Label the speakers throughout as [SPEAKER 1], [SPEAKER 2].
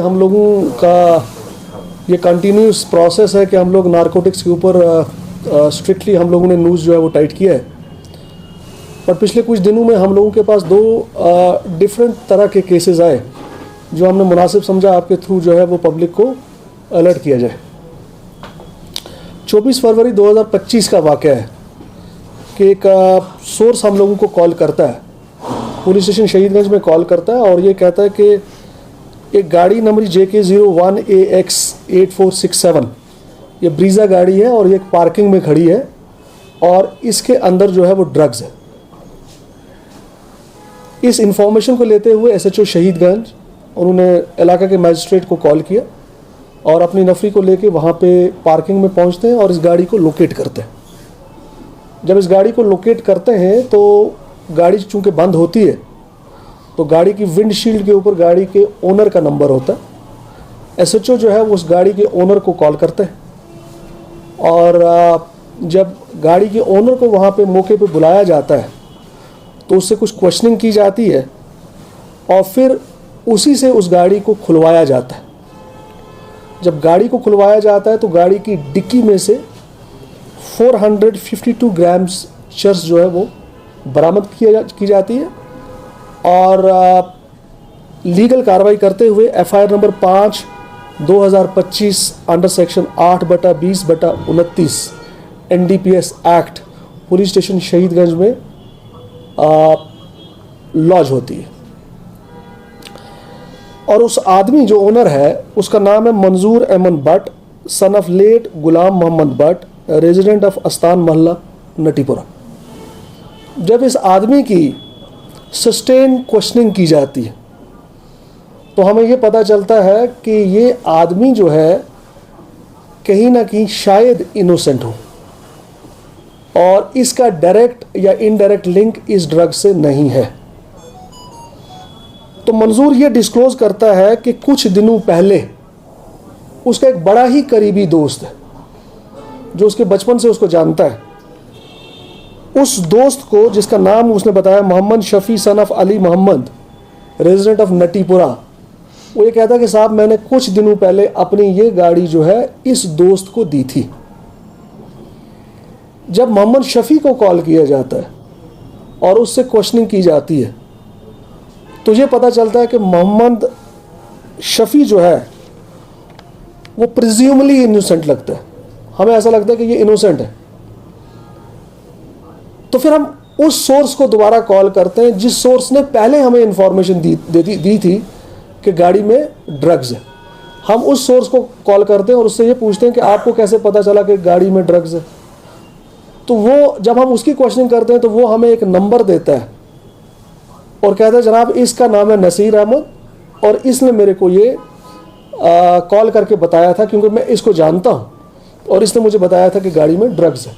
[SPEAKER 1] हम लोगों का ये कंटिन्यूस प्रोसेस है कि हम लोग नारकोटिक्स के ऊपर स्ट्रिक्टली हम लोगों ने न्यूज़ जो है वो टाइट किया है। पर पिछले कुछ दिनों में हम लोगों के पास दो डिफरेंट तरह के केसेस आए जो हमने मुनासिब समझा आपके थ्रू जो है वो पब्लिक को अलर्ट किया जाए। 24 फरवरी 2025 का वाक़या है कि एक सोर्स हम लोगों को कॉल करता है, पुलिस स्टेशन शहीदगंज में कॉल करता है और ये कहता है कि एक गाड़ी नंबर JK01AX8467 ये ब्रीज़ा गाड़ी है और ये एक पार्किंग में खड़ी है और इसके अंदर जो है वो ड्रग्स है। इस इंफॉर्मेशन को लेते हुए SHO शहीदगंज उन्होंने इलाका के मजिस्ट्रेट को कॉल किया और अपनी नफरी को लेके वहाँ पे पार्किंग में पहुँचते हैं और इस गाड़ी को लोकेट करते हैं। जब इस गाड़ी को लोकेट करते हैं तो गाड़ी चूँकि बंद होती है तो गाड़ी की विंडशील्ड के ऊपर गाड़ी के ओनर का नंबर होता है। SHO जो है वो उस गाड़ी के ओनर को कॉल करते हैं और जब गाड़ी के ओनर को वहाँ पे मौके पे बुलाया जाता है तो उससे कुछ क्वेश्चनिंग की जाती है और फिर उसी से उस गाड़ी को खुलवाया जाता है। जब गाड़ी को खुलवाया जाता है तो गाड़ी की डिक्की में से 452 ग्राम्स चरस जो है वो बरामद की जाती है और लीगल कार्रवाई करते हुए FIR number 5/2025 under section 8/20/29 NDPS act police station Shahidganj में लॉज होती है। और उस आदमी जो ओनर है उसका नाम है Manzoor Ahmad Bhat, son of late Ghulam Mohammad Bhat, resident of Astan Mohalla Natipora. जब इस आदमी की सस्टेन क्वेश्चनिंग की जाती है तो हमें ये पता चलता है कि ये आदमी जो है कहीं ना कहीं शायद इनोसेंट हो और इसका डायरेक्ट या इनडायरेक्ट लिंक इस ड्रग से नहीं है। तो मंजूर ये डिस्क्लोज करता है कि कुछ दिनों पहले उसका एक बड़ा ही करीबी दोस्त है जो उसके बचपन से उसको जानता है। उस दोस्त को जिसका नाम उसने बताया Mohammad Shafi son of Ali Mohammad, resident of Natipora, वो ये कहता है कि साहब मैंने कुछ दिनों पहले अपनी ये गाड़ी जो है इस दोस्त को दी थी। जब मोहम्मद शफ़ी को कॉल किया जाता है और उससे क्वेश्चनिंग की जाती है तो ये पता चलता है कि मोहम्मद शफ़ी जो है वो प्रिज्यूमली इनोसेंट लगता है। हमें ऐसा लगता है कि ये इनोसेंट है। तो फिर हम उस सोर्स को दोबारा कॉल करते हैं जिस सोर्स ने पहले हमें इंफॉर्मेशन दी थी कि गाड़ी में ड्रग्स है। हम उस सोर्स को कॉल करते हैं और उससे ये पूछते हैं कि आपको कैसे पता चला कि गाड़ी में ड्रग्स है। तो वो जब हम उसकी क्वेश्चनिंग करते हैं तो वो हमें एक नंबर देता है और कहता है जनाब इसका नाम है नसीर अहमद और इसने मेरे को ये कॉल करके बताया था क्योंकि मैं इसको जानता हूँ और इसने मुझे बताया था कि गाड़ी में ड्रग्स है।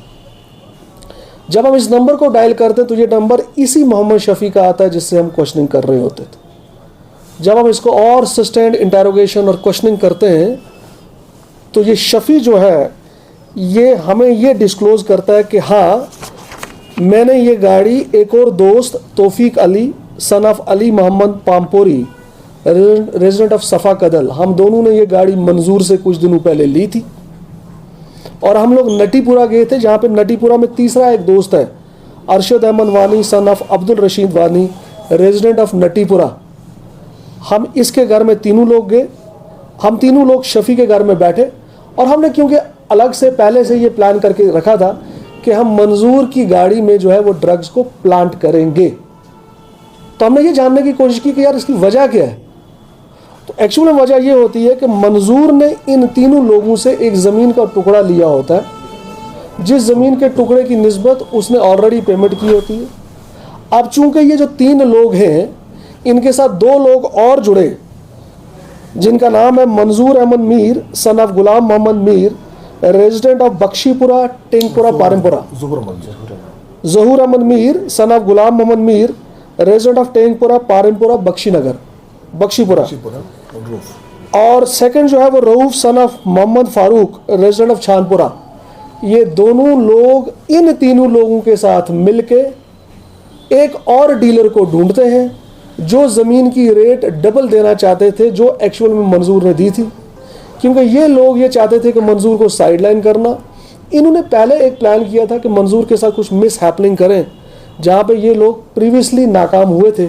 [SPEAKER 1] जब हम इस नंबर को डायल करते हैं तो ये नंबर इसी मोहम्मद शफ़ी का आता है जिससे हम क्वेश्चनिंग कर रहे होते थे। जब हम इसको और सस्टेन्ड इंटेरोगेशन और क्वेश्चनिंग करते हैं तो ये शफ़ी जो है ये हमें ये डिस्क्लोज़ करता है कि हाँ मैंने ये गाड़ी एक और दोस्त Taufeeq Ali son of Ali Mohammad Pampori, resident of Safa Kadal, हम दोनों ने ये गाड़ी मंजूर से कुछ दिनों पहले ली थी और हम लोग नटीपुरा गए थे जहाँ पे नटीपुरा में तीसरा एक दोस्त है अरशद अहमद वानी सन ऑफ अब्दुल रशीद वानी, रेजिडेंट ऑफ नटीपुरा। हम इसके घर में तीनों लोग गए। हम तीनों लोग शफ़ी के घर में बैठे और हमने क्योंकि अलग से पहले से ये प्लान करके रखा था कि हम मंजूर की गाड़ी में जो है वो ड्रग्स को प्लांट करेंगे। तो हमने ये जानने की कोशिश की कि यार इसकी वजह क्या है। तो एक्चुअल में वजह ये होती है कि मंजूर ने इन तीनों लोगों से एक ज़मीन का टुकड़ा लिया होता है जिस ज़मीन के टुकड़े की निस्बत उसने ऑलरेडी पेमेंट की होती है। अब चूंकि ये जो तीन लोग हैं इनके साथ दो लोग और जुड़े जिनका नाम है Manzoor Ahmad Mir son of Ghulam Mohammad Mir, resident of Bakshipora Tengpora Parimpora, Zahoor Ahmad Mir son of Ghulam Mohammad Mir, resident of Tengpora Parimpora Bakshinagar Bakshipora, और सेकंड जो है वो Rauf son of Mohammad Farooq, resident of Chanapora. ये दोनों लोग इन तीनों लोगों के साथ मिलके एक और डीलर को ढूंढते हैं जो ज़मीन की रेट डबल देना चाहते थे जो एक्चुअल में मंजूर ने दी थी, क्योंकि ये लोग ये चाहते थे कि मंजूर को साइडलाइन करना। इन्होंने पहले एक प्लान किया था कि मंजूर के साथ कुछ मिस हैपनिंग करें, जहाँ पे ये लोग प्रीवियसली नाकाम हुए थे।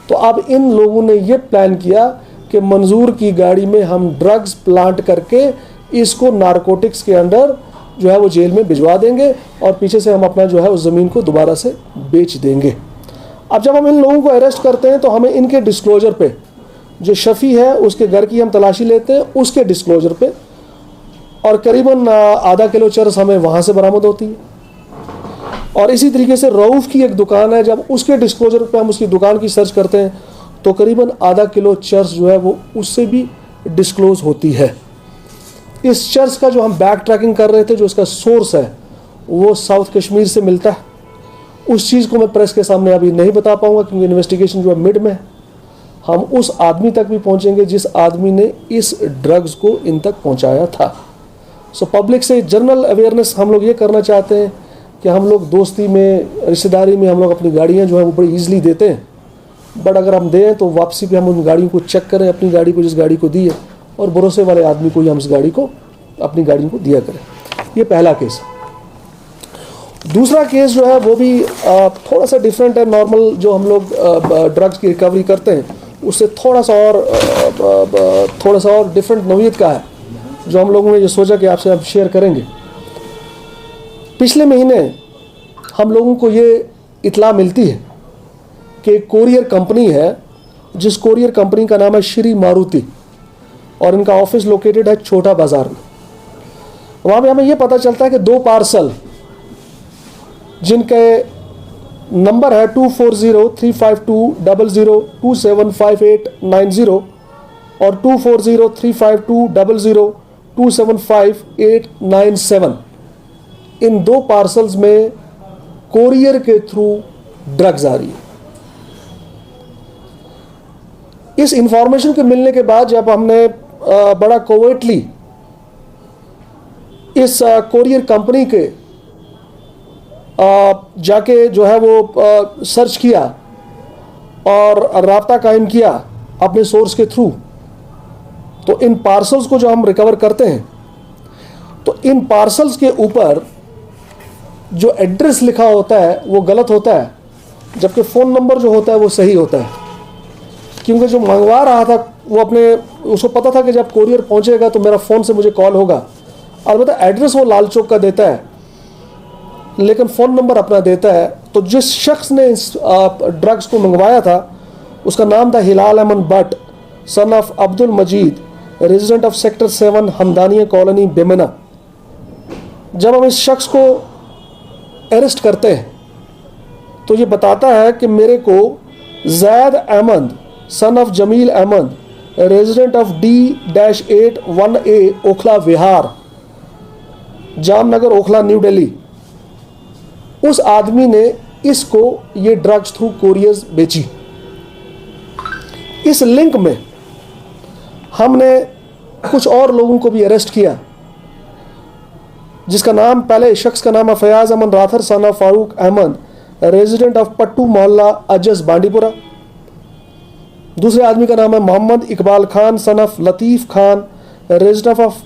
[SPEAKER 1] तो अब इन लोगों ने ये प्लान किया कि मंजूर की गाड़ी में हम ड्रग्स प्लांट करके इसको नारकोटिक्स के अंडर जो है वो जेल में भिजवा देंगे और पीछे से हम अपना जो है उस ज़मीन को दोबारा से बेच देंगे। अब जब हम इन लोगों को अरेस्ट करते हैं तो हमें इनके डिस्क्लोजर पे, जो शफ़ी है उसके घर की हम तलाशी लेते हैं, उसके डिस्क्लोजर पे, और करीबन आधा किलो चरस हमें वहाँ से बरामद होती है। और इसी तरीके से रऊफ़ की एक दुकान है, जब उसके डिस्क्लोजर पे हम उसकी दुकान की सर्च करते हैं तो करीबन आधा किलो चरस जो है वो उससे भी डिस्क्लोज़ होती है। इस चर्च का जो हम बैक ट्रैकिंग कर रहे थे, जो इसका सोर्स है वो साउथ कश्मीर से मिलता है। उस चीज़ को मैं प्रेस के सामने अभी नहीं बता पाऊंगा क्योंकि इन्वेस्टिगेशन जो है मिड में है। हम उस आदमी तक भी पहुंचेंगे जिस आदमी ने इस ड्रग्स को इन तक पहुंचाया था। सो पब्लिक से जनरल अवेयरनेस हम लोग ये करना चाहते हैं कि हम लोग दोस्ती में, रिश्तेदारी में हम लोग अपनी गाड़ियाँ जो है वो बड़ी ईजिली देते हैं, बट अगर हम दें तो वापसी पे हम उन गाड़ियों को चेक करें, अपनी गाड़ी को, जिस गाड़ी को दी है, और भरोसे वाले आदमी को ही हम इस गाड़ी को, अपनी गाड़ी को दिया करें। ये पहला केस। दूसरा केस जो है वो भी थोड़ा सा डिफरेंट है। नॉर्मल जो हम लोग ड्रग्स की रिकवरी करते हैं उससे थोड़ा सा और डिफरेंट नौइयत का है, जो हम लोगों ने ये सोचा कि आपसे अब शेयर करेंगे। पिछले महीने हम लोगों को ये इत्ला मिलती है कि एक कोरियर कंपनी है, जिस कोरियर कंपनी का नाम है श्री मारुति, और इनका ऑफिस लोकेटेड है छोटा बाजार में। वहाँ पे हमें यह पता चलता है कि 2 पार्सल जिनके नंबर है 24035200275890 और 24035200275897, इन 2 पार्सल्स में कोरियर के थ्रू ड्रग्स आ रही है। इस इंफॉर्मेशन के मिलने के बाद जब हमने बड़ा कोवर्टली इस कोरियर कंपनी के जाके जो है वो सर्च किया और राब्ता कायम किया अपने सोर्स के थ्रू, तो इन पार्सल्स को जो हम रिकवर करते हैं तो इन पार्सल्स के ऊपर जो एड्रेस लिखा होता है वो गलत होता है, जबकि फ़ोन नंबर जो होता है वो सही होता है। क्योंकि जो मंगवा रहा था वो उसको पता था कि जब कोरियर पहुंचेगा तो मेरा फ़ोन से मुझे कॉल होगा। अलबत्ता एड्रेस वो लाल चौक का देता है लेकिन फ़ोन नंबर अपना देता है। तो जिस शख्स ने इस ड्रग्स को मंगवाया था उसका नाम था Hilal Ahmad Bhat, son of Abdul Majeed, resident of sector 7 Hamdania colony Bemina. जब हम इस शख्स को अरेस्ट करते हैं तो ये बताता है कि मेरे को Zaid Ahmad son of Jamil Ahmad, resident of D-8-1A Okhla Vihar, Jamnagar Okhla new Delhi, उस आदमी ने इसको ये ड्रग्स थ्रू कोरियर्स बेची। इस लिंक में हमने कुछ और लोगों को भी अरेस्ट किया, जिसका नाम, पहले शख्स का नाम है Fayaz Aman Rather son of Farooq Ahmad, resident of Pattu Mohalla Ajas Bandipora. दूसरे आदमी का नाम है Mohammad Iqbal Khan son of Latief Khan, resident of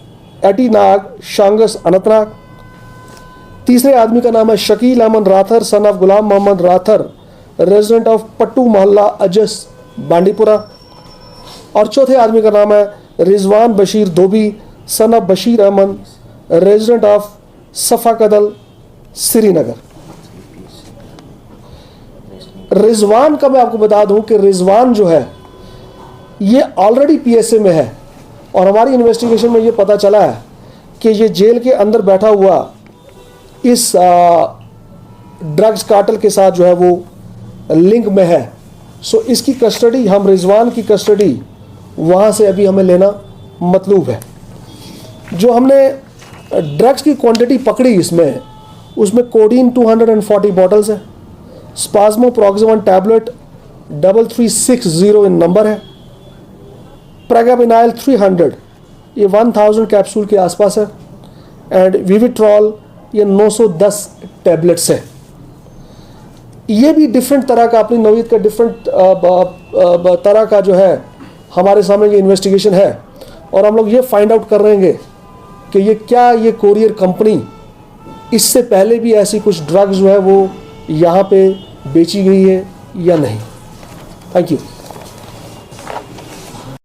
[SPEAKER 1] Ateenag Shangus Anantnag. तीसरे आदमी का नाम है Shakeel Ahmad Rather son of Ghulam Mohammad Rather, resident of Pattu Mohalla Ajas Bandipora. और चौथे आदमी का नाम है Rizwan Bashir Dhobi son of Bashir Ahmad, resident of Safa कदल श्रीनगर। रिजवान का मैं आपको बता दूं कि रिजवान जो है ये ऑलरेडी PSA में है और हमारी इन्वेस्टिगेशन में ये पता चला है कि ये जेल के अंदर बैठा हुआ इस ड्रग्स कार्टेल के साथ जो है वो लिंक में है। सो इसकी कस्टडी, हम रिजवान की कस्टडी वहाँ से अभी हमें लेना मतलूब है। जो हमने ड्रग्स की क्वांटिटी पकड़ी इसमें, उसमें कोडीन 240 बॉटल्स है, स्पाज्मोप्रोक्सिवन टैबलेट 3360 इन नंबर है, प्रेगाबिनाइल 300 ये 1000 कैप्सूल के आसपास है, एंड विविट्रॉल ये 910 टैबलेट्स है। ये भी डिफरेंट तरह का, अपनी नौयत का डिफरेंट तरह का जो है हमारे सामने ये इन्वेस्टिगेशन है। और हम लोग ये फाइंड आउट कर रहेंगे कि ये क्या ये कोरियर कंपनी इससे पहले भी ऐसी कुछ ड्रग्स जो है वो यहाँ पे बेची गई है या नहीं। Thank you.